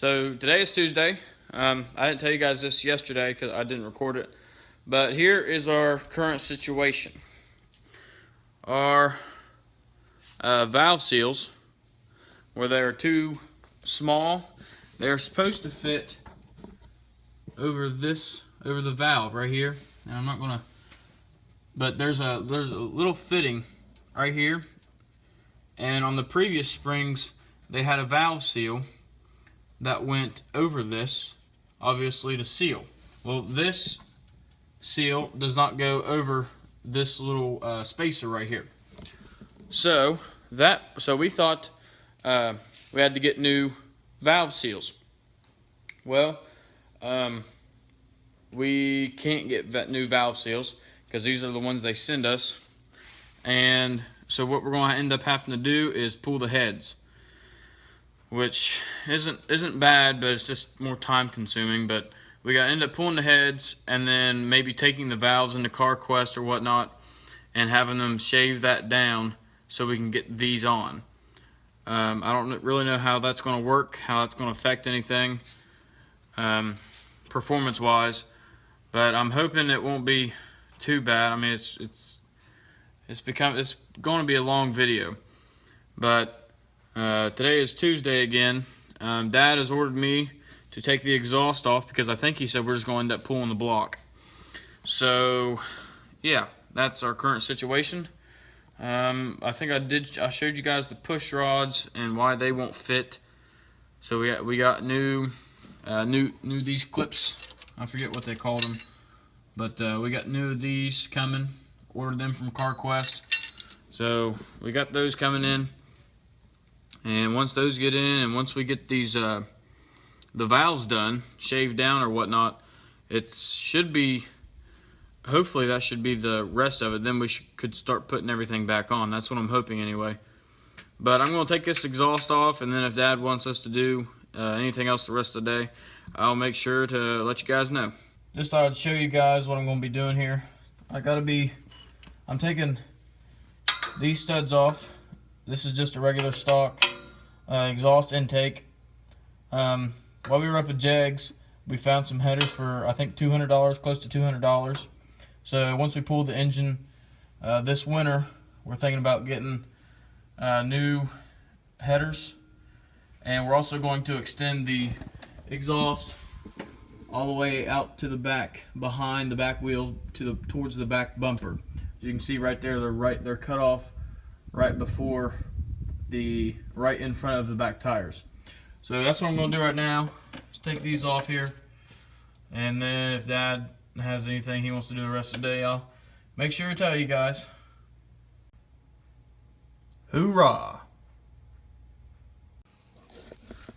So today is Tuesday. I didn't tell you guys this yesterday because I didn't record it. But here is our current situation. Our valve seals, where they're too small, they're supposed to fit over the valve right here. And I'm not gonna, but there's a little fitting right here. And on the previous springs, they had a valve seal that went over this, obviously to seal. Well, this seal does not go over this little spacer right here. So we thought we had to get new valve seals. Well, we can't get new valve seals because these are the ones they send us. And so what we're going to end up having to do is pull the heads, which isn't bad, but it's just more time consuming. But we got to end up pulling the heads and then maybe taking the valves into CarQuest or whatnot and having them shave that down so we can get these on. I don't really know how that's going to work, how that's going to affect anything performance wise, but I'm hoping it won't be too bad. I mean, it's going to be a long video, but today is Tuesday again. Dad has ordered me to take the exhaust off because I think he said we're just going to end up pulling the block. So yeah, that's our current situation. I think I showed you guys the push rods and why they won't fit. So we got new these clips. I forget what they called them, but we got new of these coming. Ordered them from CarQuest. So we got those coming in, and once those get in, and once we get these the valves done, shaved down or whatnot, it should be, hopefully that should be the rest of it. Then we could start putting everything back on. That's what I'm hoping anyway. But I'm going to take this exhaust off, and then if Dad wants us to do anything else the rest of the day, I'll make sure to let you guys know. Just thought I'd show you guys what I'm going to be doing here. I'm taking these studs off. This is just a regular stock exhaust intake. While we were up at Jegs, we found some headers for I think $200, close to $200. So once we pull the engine this winter, we're thinking about getting new headers, and we're also going to extend the exhaust all the way out to the back, behind the back wheels, towards the back bumper. As you can see right there, they're cut off right in front of the back tires. So that's what I'm going to do right now. Just take these off here, and then if Dad has anything he wants to do the rest of the day, I'll make sure to tell you guys. Hoorah!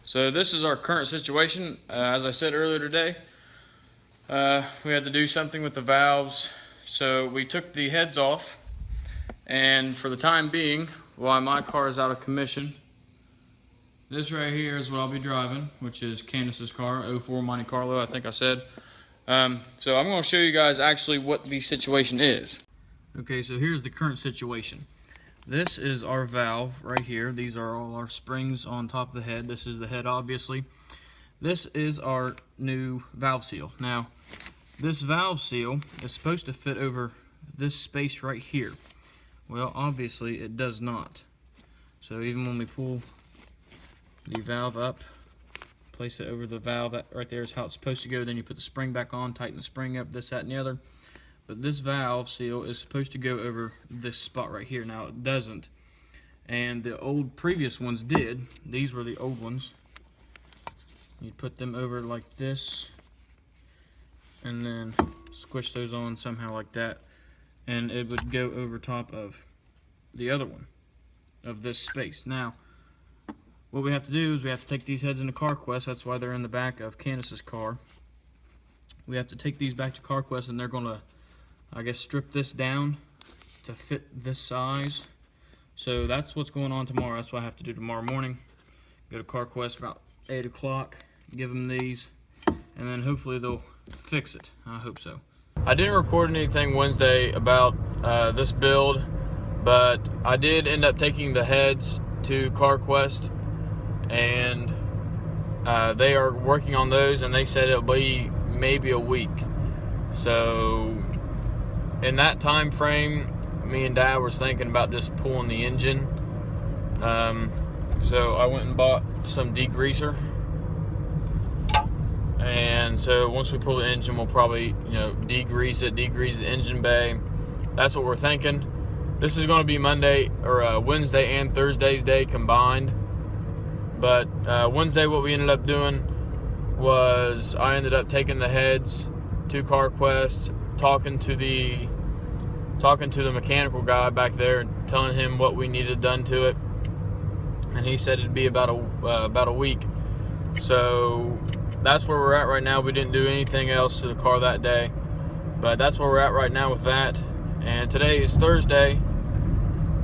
So this is our current situation. As I said earlier today, we had to do something with the valves. So we took the heads off, and for the time being, while my car is out of commission, this right here is what I'll be driving, which is Candace's car, 04 Monte Carlo, I think I said. So I'm going to show you guys actually what the situation is. Okay, so here's the current situation. This is our valve right here. These are all our springs on top of the head. This is the head, obviously. This is our new valve seal. Now, this valve seal is supposed to fit over this space right here. Well, obviously it does not. So even when we pull the valve up, place it over the valve, that right there is how it's supposed to go. Then you put the spring back on, tighten the spring up, this, that, and the other. But this valve seal is supposed to go over this spot right here. Now it doesn't. And the old previous ones did. These were the old ones. You put them over like this, and then squish those on somehow like that, and it would go over top of the other one of this space. Now what we have to do is we have to take these heads into CarQuest. That's why they're in the back of Candace's car. We have to take these back to CarQuest, and they're going to, I guess, strip this down to fit this size. So that's what's going on tomorrow. That's what I have to do tomorrow morning. Go to CarQuest about 8 o'clock, give them these, and then hopefully they'll fix it. I hope so. I didn't record anything Wednesday about this build, but I did end up taking the heads to CarQuest, and they are working on those, and they said it'll be maybe a week. So in that time frame, me and Dad was thinking about just pulling the engine. So I went and bought some degreaser, and so once we pull the engine, we'll probably, degrease the engine bay. That's what we're thinking. This is going to be Monday or Wednesday and Thursday's day combined. But Wednesday, what we ended up doing was I ended up taking the heads to CarQuest, talking to the mechanical guy back there, and telling him what we needed done to it, and he said it'd be about a week. So that's where we're at right now. We didn't do anything else to the car that day, but that's where we're at right now with that. And today is Thursday,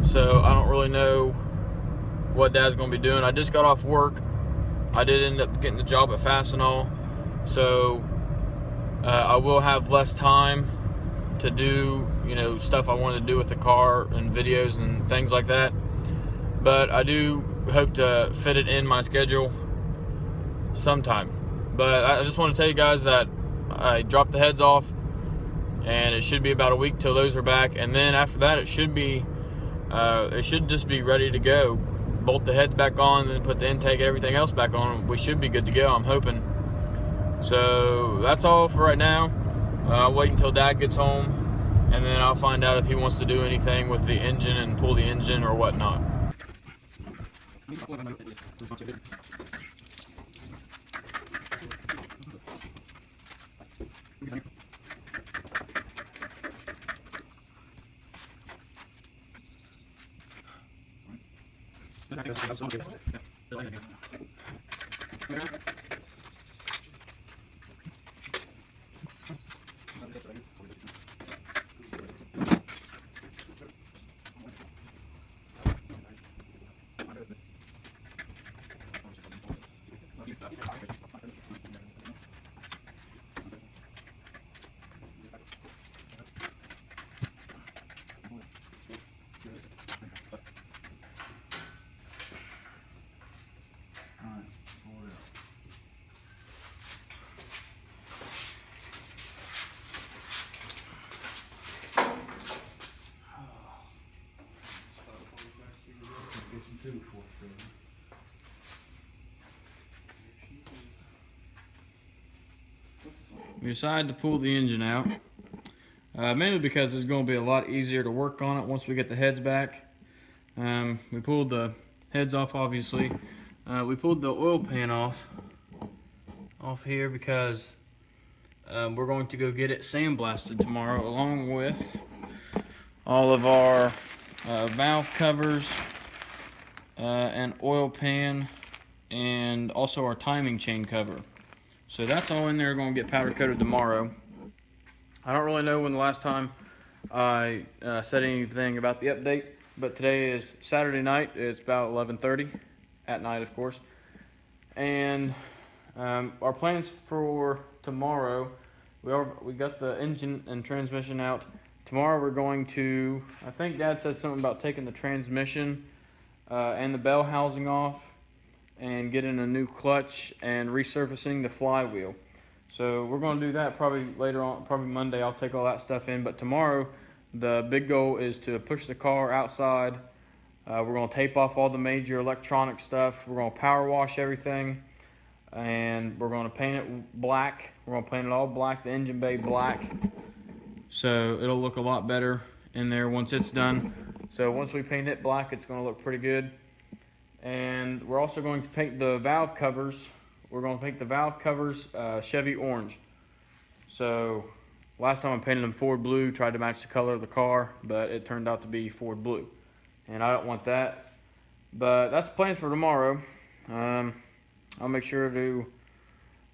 so I don't really know what Dad's going to be doing. I just got off work. I did end up getting the job at Fastenal, so I will have less time to do stuff I want to do with the car and videos and things like that. But I do hope to fit it in my schedule sometime. But I just want to tell you guys that I dropped the heads off, and it should be about a week till those are back, and then after that it should just be ready to go. Bolt the heads back on, then put the intake, everything else back on. We should be good to go, I'm hoping. So that's all for right now. I'll wait until Dad gets home, and then I'll find out if he wants to do anything with the engine and pull the engine or whatnot. We decided to pull the engine out, mainly because it's going to be a lot easier to work on it once we get the heads back. We pulled the heads off, obviously. We pulled the oil pan off here because we're going to go get it sandblasted tomorrow, along with all of our valve covers and oil pan, and also our timing chain cover. So that's all in there, going to get powder coated tomorrow. I don't really know when the last time I said anything about the update, but today is Saturday night. It's about 11:30 at night, of course. And our plans for tomorrow, we got the engine and transmission out. Tomorrow we're going to, I think Dad said something about taking the transmission and the bell housing off, and getting a new clutch and resurfacing the flywheel. So we're going to do that probably later on, probably Monday. I'll take all that stuff in. But tomorrow, the big goal is to push the car outside. We're going to tape off all the major electronic stuff. We're going to power wash everything, and we're going to paint it black. We're going to paint it all black, the engine bay black. So it'll look a lot better in there once it's done. So once we paint it black, it's going to look pretty good. And we're also going to paint the valve covers. We're going to paint the valve covers Chevy orange. So last time I painted them Ford blue, tried to match the color of the car, but it turned out to be Ford blue, and I don't want that. But that's the plans for tomorrow. I'll make sure to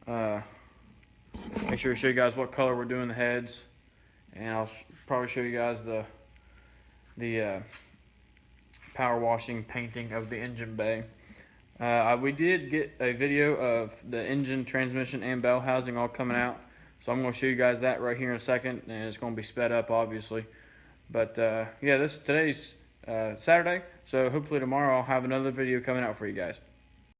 show you guys what color we're doing the heads, and I'll probably show you guys the power washing painting of the engine bay. We did get a video of the engine, transmission, and bell housing all coming out, so I'm going to show you guys that right here in a second, and it's going to be sped up, obviously. But yeah, today's Saturday, so hopefully tomorrow I'll have another video coming out for you guys.